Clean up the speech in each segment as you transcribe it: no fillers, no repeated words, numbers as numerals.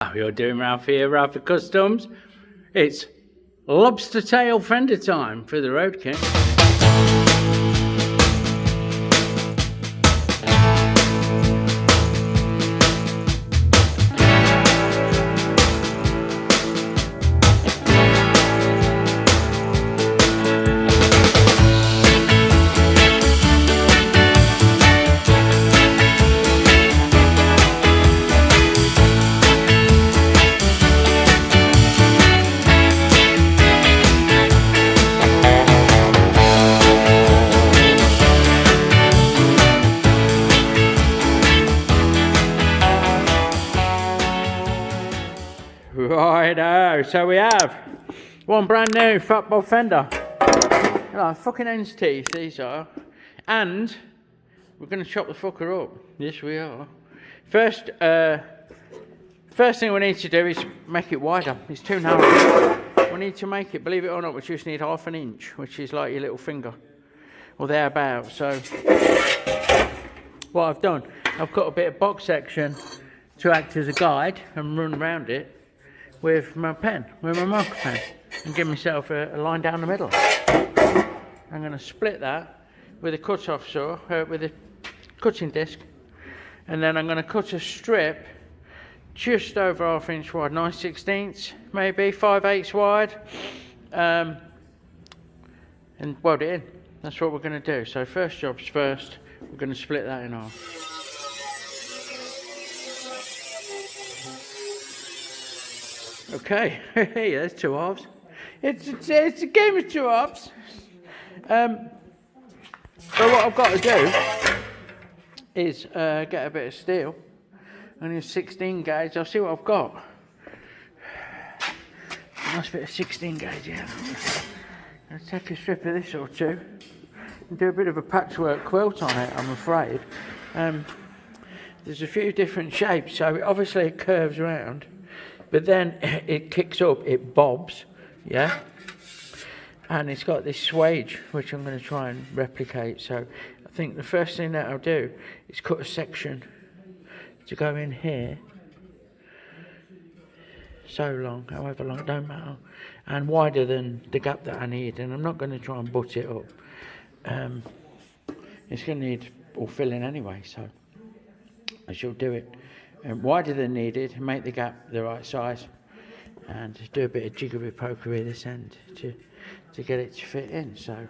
How you're doing, Ralfy here, Ralfy Customs. It's lobster tail fender time for the Road King. Righto, so we have one brand new fat fender. Fucking hen's teeth these are. And we're going to chop the fucker up. Yes, we are. First thing we need to do is make it wider. It's too narrow. We need to make it, believe it or not, we just need 1/2 inch, which is like your little finger or thereabouts. So what I've done, I've cut a bit of box section to act as a guide and run around it with my pen, with my marker pen, and give myself a line down the middle. I'm going to split that with a cut-off saw, with a cutting disc, and then I'm going to cut a strip just over 1/2 inch wide, 9/16, maybe 5/8 wide, and weld it in. That's what we're going to do. So first job's first, we're going to split that in half. Okay, yeah, there's 2 halves. It's a game of 2 halves. So what I've got to do is get a bit of steel and a 16 gauge. I'll see what I've got. Nice bit of 16 gauge, yeah. I'll take a strip of this or two and do a bit of a patchwork quilt on it, I'm afraid. There's a few different shapes, so obviously it curves around. But then it kicks up, it bobs, yeah? And it's got this swage, which I'm going to try and replicate. So I think the first thing that I'll do is cut a section to go in here. So long, however long, don't matter. And wider than the gap that I need. And I'm not going to try and butt it up. It's going to need all filling anyway, so I shall do it wider than needed, and make the gap the right size, and do a bit of jiggery pokery this end to get it to fit in. So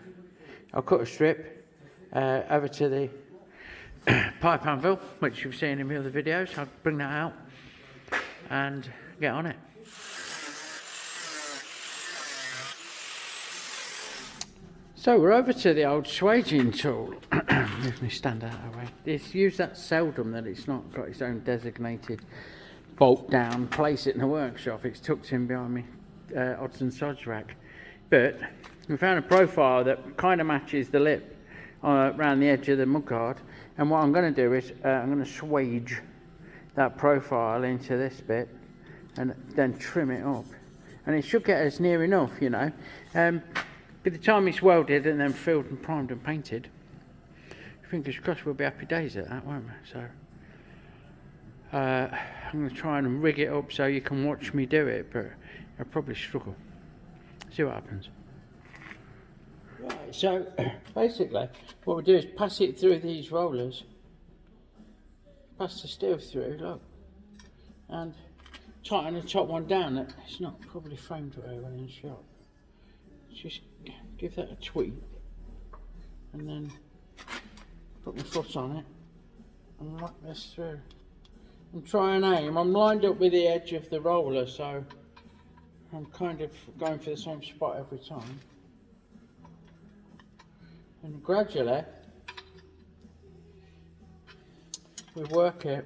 I'll cut a strip over to the pipe anvil, which you've seen in my other videos. I'll bring that out and get on it. So we're over to the old swaging tool. Let me stand out of the way. It's used that seldom that it's not got its own designated bolt down, place it in the workshop. It's tucked in behind me odds and sods rack. But we found a profile that kind of matches the lip around the edge of the mudguard. And what I'm going to do is I'm going to swage that profile into this bit and then trim it up. And it should get us near enough, you know. By the time it's welded and then filled and primed and painted, fingers crossed we'll be happy days at that, won't we? So I'm going to try and rig it up so you can watch me do it, but I'll probably struggle. See what happens. Right, so basically what we do is pass it through these rollers, pass the steel through, look, and tighten the top one down. It's not probably framed very well in the shop. Just give that a tweak and then put my foot on it and lock this through and try and aim. I'm lined up with the edge of the roller, so I'm kind of going for the same spot every time, and gradually we work it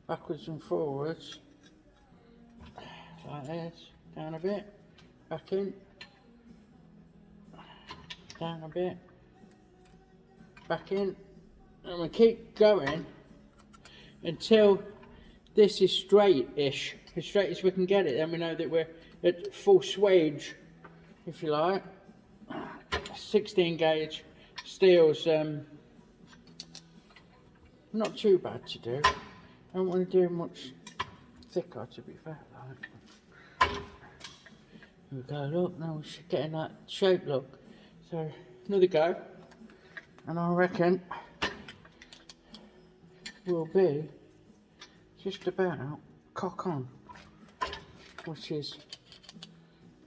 backwards and forwards like this, down a bit, back in, down a bit, back in, and we keep going until this is straight-ish, as straight as we can get it. Then we know that we're at full swage, if you like. 16 gauge steel's not too bad to do. I don't want to do much thicker, to be fair. Like. Here we go, look, now we're getting that shape look. So, another go, and I reckon we'll be just about cock on, which is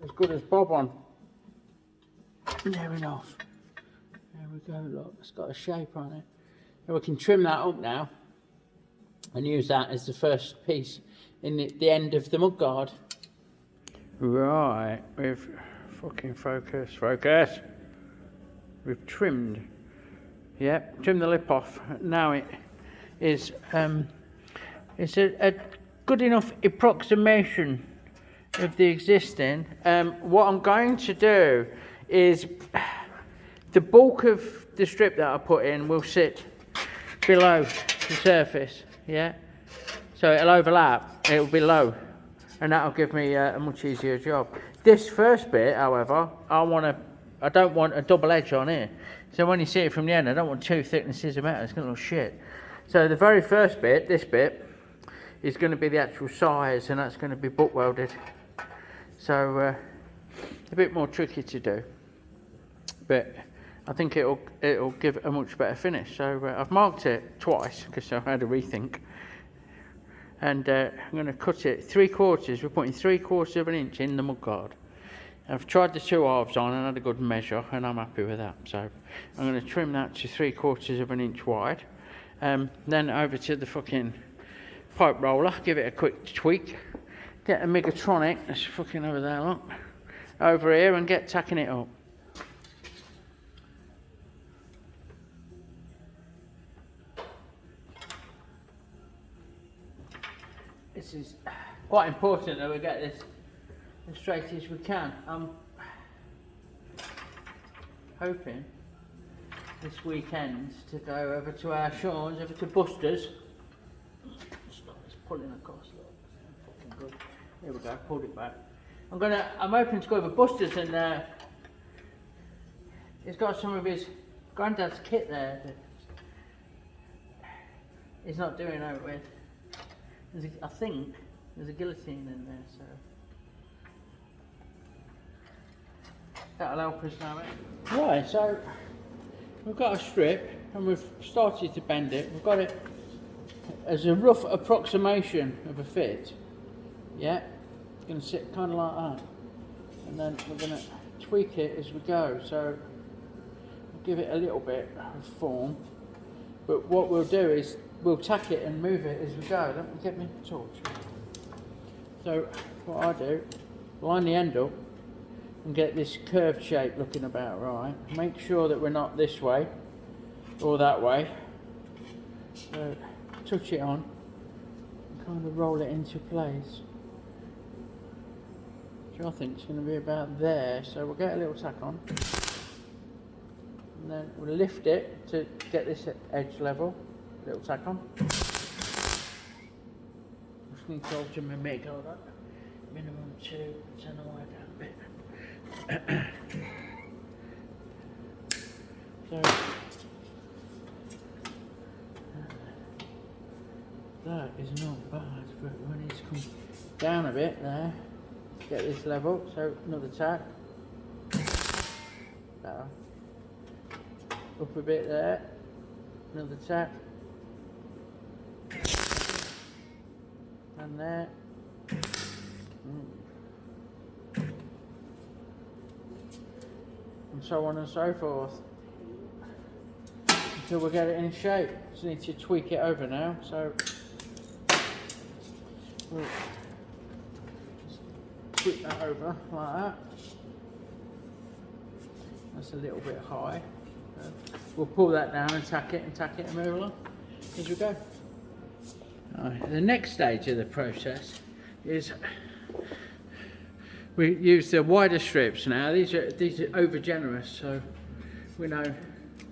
as good as bob on. Near enough. There we go, look, it's got a shape on it. And we can trim that up now and use that as the first piece in the end of the mudguard. Right, we've fucking focus. We've trimmed. Yep, trimmed the lip off. Now it is it's a good enough approximation of the existing. What I'm going to do is the bulk of the strip that I put in will sit below the surface, yeah? So it'll overlap, it'll be low, and that'll give me a much easier job. This first bit, however, I don't want a double edge on here. So when you see it from the end, I don't want two thicknesses of metal, it's gonna look shit. So the very first bit, this bit, is gonna be the actual size, and that's gonna be butt welded. So a bit more tricky to do, but I think it'll give a much better finish. So I've marked it twice because I had a rethink, and I'm going to cut it 3/4. We're putting 3/4 of an inch in the mudguard. I've tried the 2 halves on and had a good measure, and I'm happy with that. So I'm going to trim that to 3/4 of an inch wide. Then over to the fucking pipe roller, give it a quick tweak, get a Megatronic, that's fucking over there, look, over here, and get tacking it up. This is quite important that we get this as straight as we can. I'm hoping this weekend to go over to our shores, over to Buster's. Stop, it's pulling across, look, it's fucking good. Here we go, pulled it back. I'm hoping to go over Buster's, and he's got some of his granddad's kit there that he's not doing out with. I think there's a guillotine in there, so that'll help us now. Right, so we've got a strip and we've started to bend it. We've got it as a rough approximation of a fit. Yeah, it's going to sit kind of like that, and then we're going to tweak it as we go. So we'll give it a little bit of form, but what we'll do is we'll tack it and move it as we go. Don't get me a torch. So what I do, line the end up and get this curved shape looking about right. Make sure that we're not this way or that way. So touch it on and kind of roll it into place. Which I think is going to be about there. So we'll get a little tack on. And then we'll lift it to get this edge level. Little tack on. Just need to alter my make all that. Minimum 2, turn the wire down a bit. So that is not bad, but when it's come down a bit there, get this level, so another tack. Better. Up a bit there, another tack. And there. And so on and so forth. Until we get it in shape. Just need to tweak it over now. So we'll just tweak that over like that. That's a little bit high. So we'll pull that down and tack it and move along as we go. Right, the next stage of the process is we use the wider strips now. These are over generous, so we know we've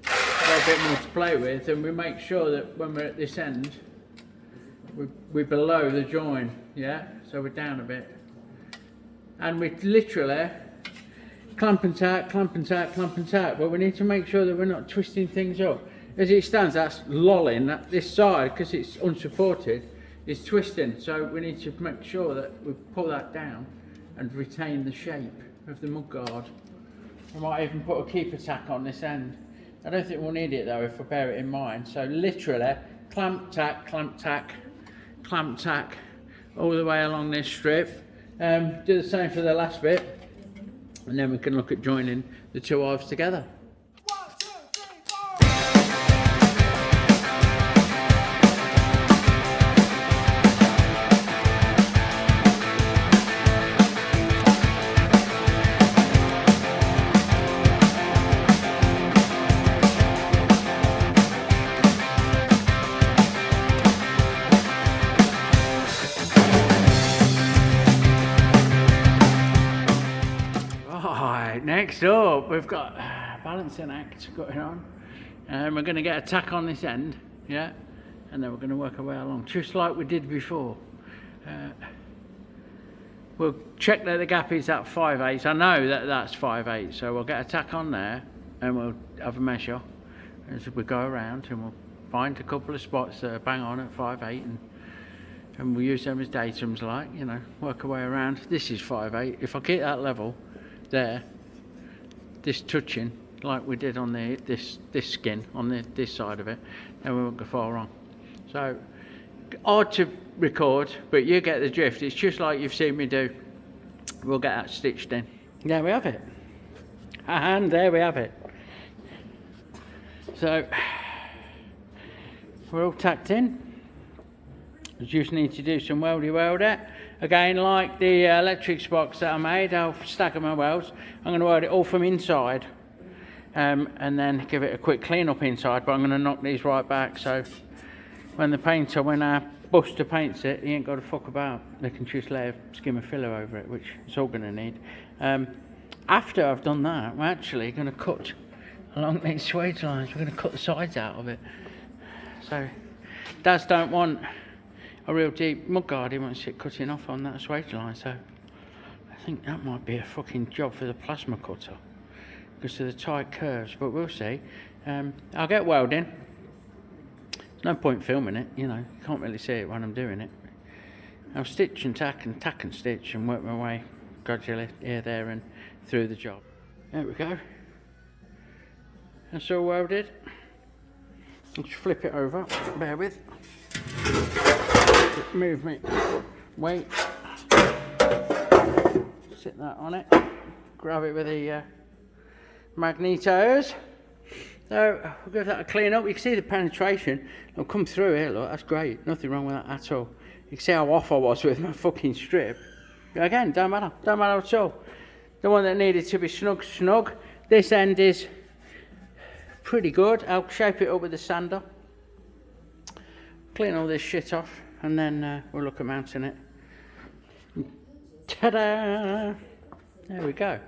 got a bit more to play with, and we make sure that when we're at this end, we're below the join, yeah? So we're down a bit. And we literally clamp and tack, but we need to make sure that we're not twisting things up. As it stands, that's lolling this side because it's unsupported. is twisting, so we need to make sure that we pull that down and retain the shape of the mudguard. We might even put a keeper tack on this end. I don't think we'll need it though if we bear it in mind. So literally clamp tack, clamp tack, clamp tack all the way along this strip. Do the same for the last bit, and then we can look at joining the two halves together. Next up, we've got a balancing act going on, and we're going to get a tack on this end, yeah, and then we're going to work our way along, just like we did before. We'll check that the gap is at 5/8. I know that that's 5/8, so we'll get a tack on there, and we'll have a measure as we go around, and we'll find a couple of spots that are bang on at 5/8, and we'll use them as datums, like, you know, work our way around. This is 5/8. If I keep that level there, this touching like we did on this skin on this side of it, then we won't go far wrong. So hard to record, but you get the drift. It's just like you've seen me do. We'll get that stitched in. There we have it, and there we have it. So we're all tacked in. We just need to do some weldy. Again, like the electrics box that I made, I'll stagger my welds. I'm going to weld it all from inside, and then give it a quick clean up inside, but I'm going to knock these right back, so when our buster paints it, he ain't got to fuck about. They can just lay a skim of filler over it, which it's all going to need. After I've done that, we're actually going to cut along these swage lines. We're going to cut the sides out of it. So Daz don't want a real deep mudguard, he wants it cutting off on that swage line, so I think that might be a fucking job for the plasma cutter because of the tight curves, but we'll see. I'll get welding. There's no point filming it, you know, you can't really see it when I'm doing it. I'll stitch and tack and stitch and work my way gradually here, there and through the job. There we go. That's all welded. Let's flip it over, bear with. Move me weight, sit that on it, grab it with the magnetos. So we'll give that a clean up. You can see the penetration, it'll come through here, look, that's great, nothing wrong with that at all. You can see how off I was with my fucking strip. Again, don't matter at all. The one that needed to be snug. This end is pretty good. I'll shape it up with the sander, clean all this shit off, and then we'll look at mounting it. Ta-da! There we go.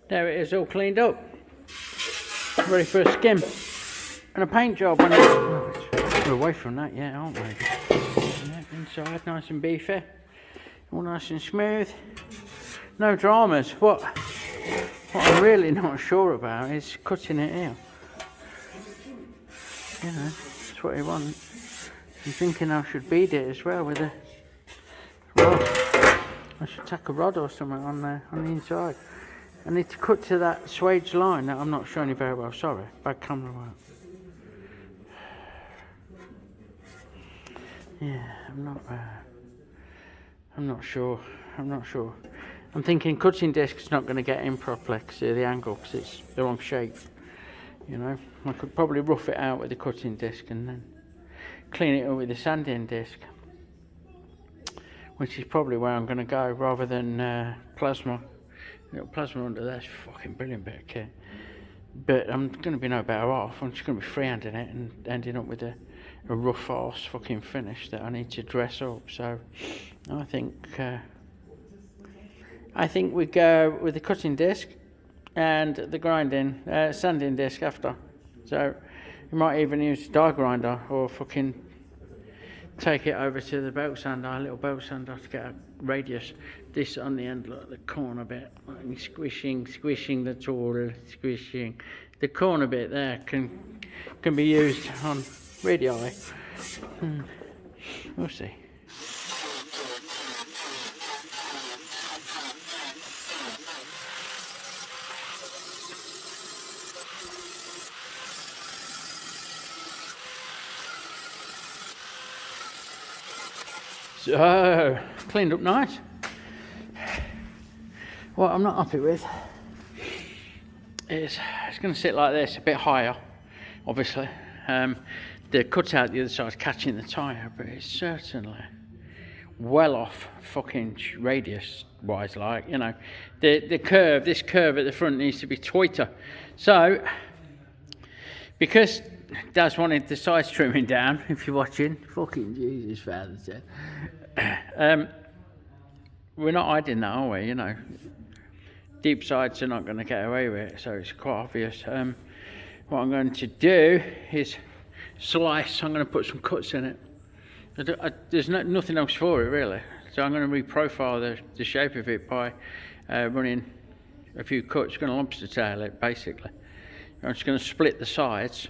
There it is, all cleaned up. Ready for a skim and a paint job. We're away from that yet, aren't we? Yeah, inside, nice and beefy. All nice and smooth. No dramas. What I'm really not sure about is cutting it here. You know, that's what you want. I'm thinking I should bead it as well with a rod. I should tack a rod or something on the inside. I need to cut to that swage line that I'm not showing you very well. Sorry, bad camera work. Yeah, I'm not sure. I'm thinking cutting disc's not going to get in properly because of the angle, because it's the wrong shape. You know, I could probably rough it out with the cutting disc and then clean it up with the sanding disc, which is probably where I'm going to go rather than plasma. Plasma under there's fucking brilliant bit of kit, but I'm going to be no better off. I'm just going to be freehanding it and ending up with a rough arse fucking finish that I need to dress up. So I think we go with the cutting disc and the grinding sanding disc after. So you might even use a die grinder or fucking take it over to the belt sander, a little belt sander, to get a radius. This on the end, look, the corner bit, like squishing the tool, squishing. The corner bit there can be used on radii. We'll see. So, cleaned up nice. What I'm not happy with is it's going to sit like this, a bit higher, obviously. The cutout the other side's catching the tyre, but it's certainly well off fucking radius wise, like, you know. This curve at the front needs to be tighter. So, because Daz wanted the sides trimming down, if you're watching, fucking Jesus, Father said. We're not hiding that, are we? You know, deep sides are not going to get away with it, so it's quite obvious. What I'm going to do is slice. I'm going to put some cuts in it. There's nothing else for it really, so I'm going to reprofile the shape of it by running a few cuts. Going to lobster tail it basically. I'm just going to split the sides,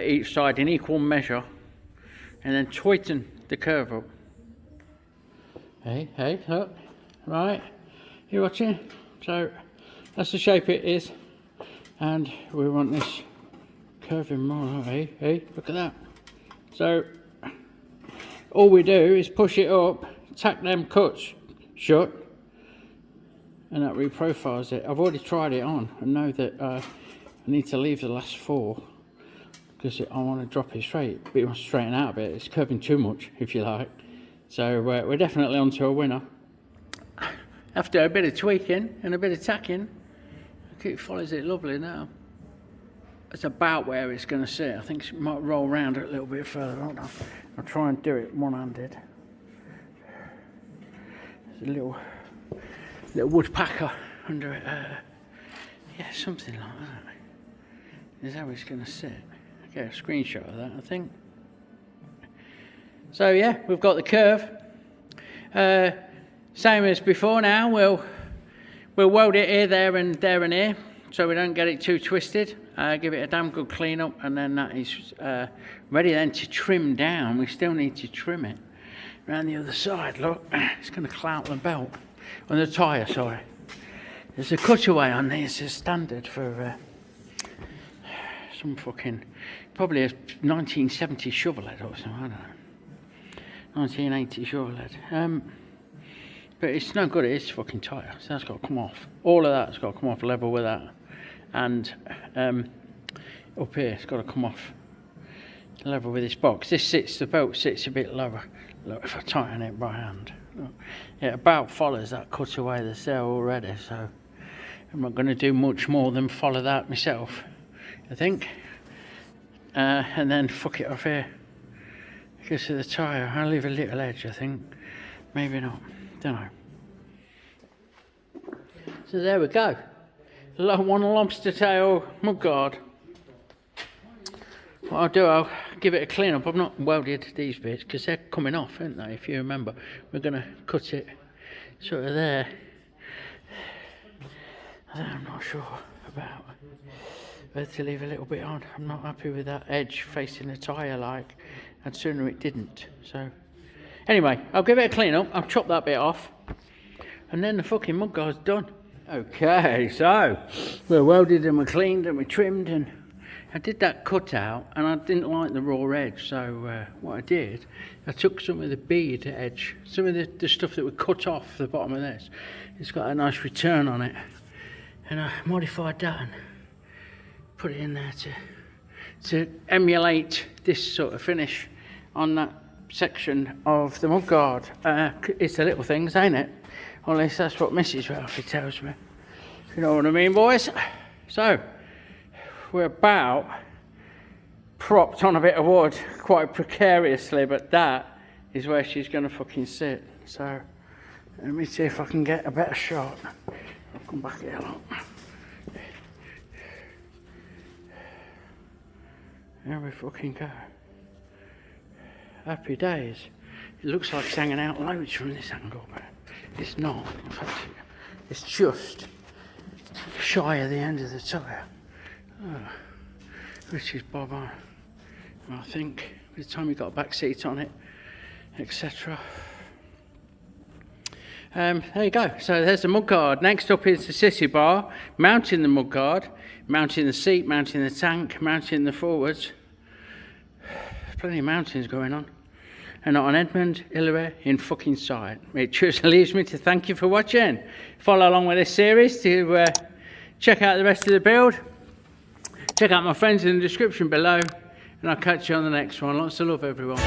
each side in equal measure, and then tighten the curve up. Hey, look, right, you watching? So that's the shape it is, and we want this curving more. Hey, look at that. So all we do is push it up, tack them cuts shut, and that reprofiles it. I've already tried it on and know that I need to leave the last 4 because I want to drop it straight, but you want to straighten out a bit. It's curving too much, if you like. So we're definitely onto a winner. After a bit of tweaking and a bit of tacking, it follows it lovely now. It's about where it's going to sit. I think it might roll round a little bit further. Hold on. I'll try and do it one-handed. There's a little woodpacker under it. Yeah, something like that. Is how it's going to sit. I'll get a screenshot of that, I think. So yeah, we've got the curve. Same as before now. We'll weld it here, there and here, so we don't get it too twisted. Give it a damn good clean up, and then that is ready then to trim down. We still need to trim it around the other side. Look, it's going to clout the belt on the tyre. Sorry, there's a cutaway on these. It's standard for some fucking, probably a 1970 shovel head or something. I don't know, 1980 shovel head. But it's no good. It's fucking tyre, so that's got to come off. All of that's got to come off level with that. And up here it's got to come off level with this box. The belt sits a bit lower. Look, if I tighten it by hand, look, it about follows that cutaway that's there already, so I'm not going to do much more than follow that myself, I think, and then fuck it off here because of the tyre. I'll leave a little edge, I think, maybe not, don't know. So there we go. One lobster tail mudguard. What I'll do, I'll give it a clean up. I've not welded these bits because they're coming off, aren't they? If you remember, we're going to cut it sort of there. I'm not sure about whether to leave a little bit on. I'm not happy with that edge facing the tyre, like, and sooner it didn't. So anyway, I'll give it a clean up. I'll chop that bit off, and then the fucking mudguard's done. Okay, so we're welded and we're cleaned and we're trimmed, and I did that cutout and I didn't like the raw edge, so what I did, I took some of the bead edge, some of the stuff that would cut off the bottom of this. It's got a nice return on it, and I modified that and put it in there to emulate this sort of finish on that section of the mudguard. It's the little things, ain't it? Or at least that's what Mrs. Ralfy tells me. You know what I mean, boys? So, we're about propped on a bit of wood quite precariously, but that is where she's going to fucking sit. So, let me see if I can get a better shot. I'll come back here, look. There we fucking go. Happy days. It looks like it's hanging out loads from this angle, but it's not. In fact, it's just shy of the end of the tyre, which is bob on. I think by the time we got a back seat on it, etc. There you go. So there's the mudguard. Next up is the sissy bar, mounting the mudguard, mounting the seat, mounting the tank, mounting the forwards. Plenty of mountings going on. and not on Edmund Hillary in fucking sight. It just leaves me to thank you for watching. Follow along with this series to check out the rest of the build. Check out my friends in the description below, and I'll catch you on the next one. Lots of love, everyone.